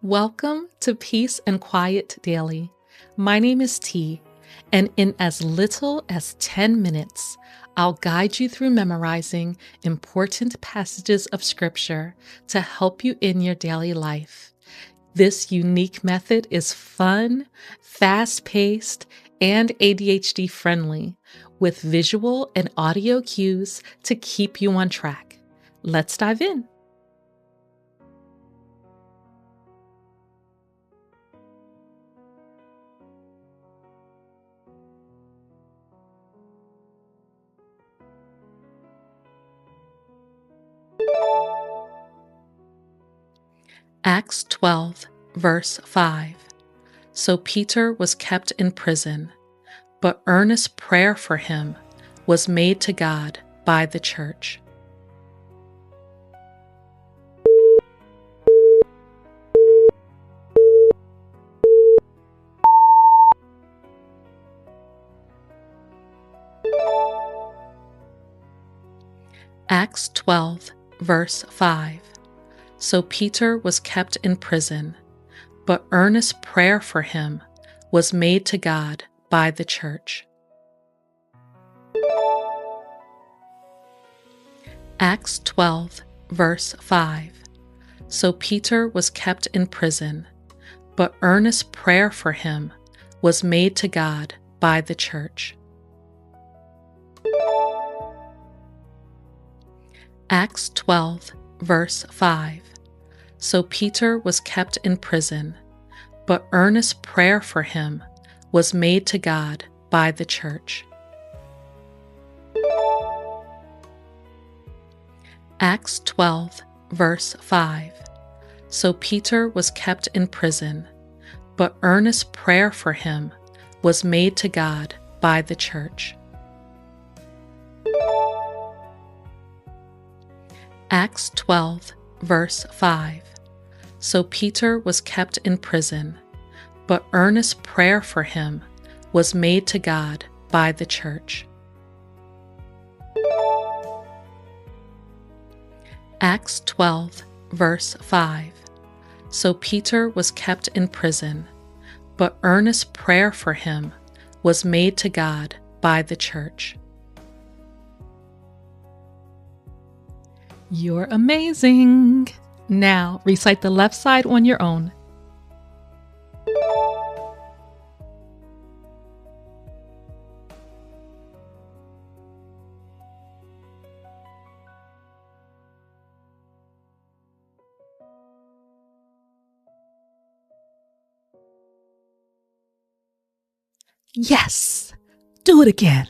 Welcome to Peace and Quiet Daily. My name is T, and in as little as 10 minutes, I'll guide you through memorizing important passages of Scripture to help you in your daily life. This unique method is fun, fast-paced, and ADHD friendly, with visual and audio cues to keep you on track. Let's dive in. Acts 12, verse 5. So Peter was kept in prison, but earnest prayer for him was made to God by the church. Acts 12, verse 5. So Peter was kept in prison, but earnest prayer for him was made to God by the church. Acts 12, verse 5. So Peter was kept in prison, but earnest prayer for him was made to God by the church. Acts 12, verse 5. So Peter was kept in prison, but earnest prayer for him was made to God by the church. Acts 12, verse 5. So Peter was kept in prison, but earnest prayer for him was made to God by the church. Acts 12, verse 5. So Peter was kept in prison, but earnest prayer for him was made to God by the church. Acts 12, verse 5. So Peter was kept in prison, but earnest prayer for him was made to God by the church. You're amazing! Now recite the left side on your own. Yes! Do it again.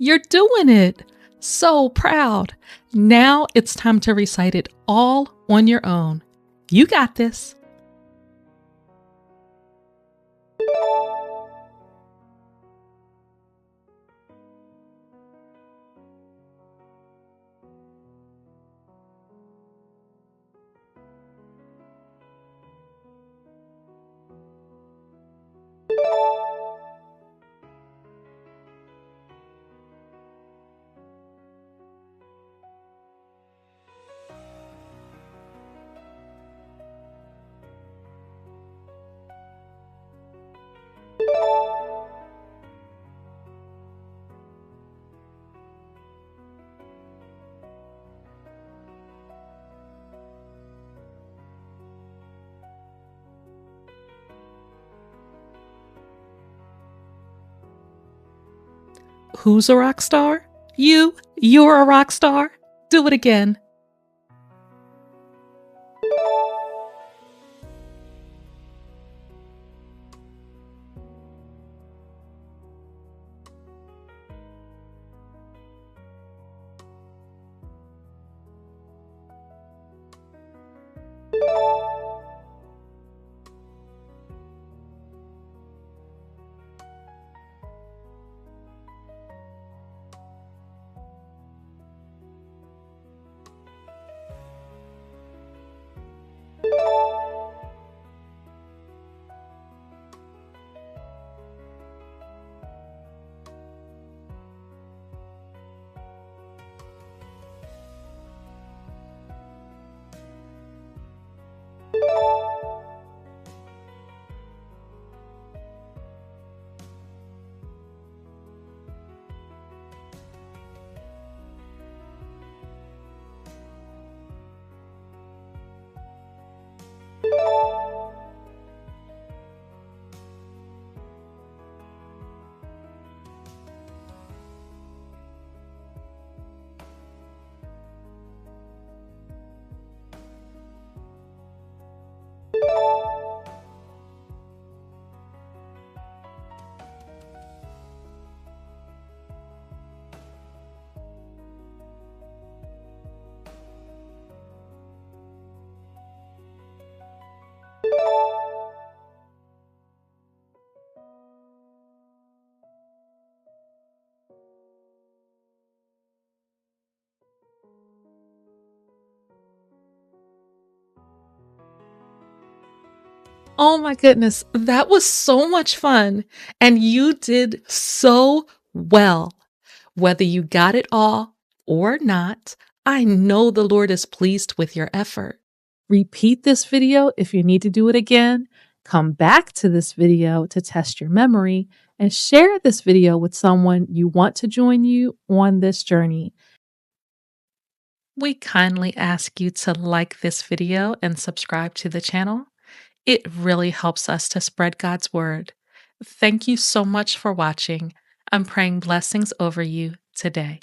You're doing it! So proud! Now it's time to recite it all on your own. You got this! Who's a rock star? You. You're a rock star. Do it again. Oh my goodness, that was so much fun. And you did so well. Whether you got it all or not, I know the Lord is pleased with your effort. Repeat this video if you need to do it again. Come back to this video to test your memory and share this video with someone you want to join you on this journey. We kindly ask you to like this video and subscribe to the channel. It really helps us to spread God's word. Thank you so much for watching. I'm praying blessings over you today.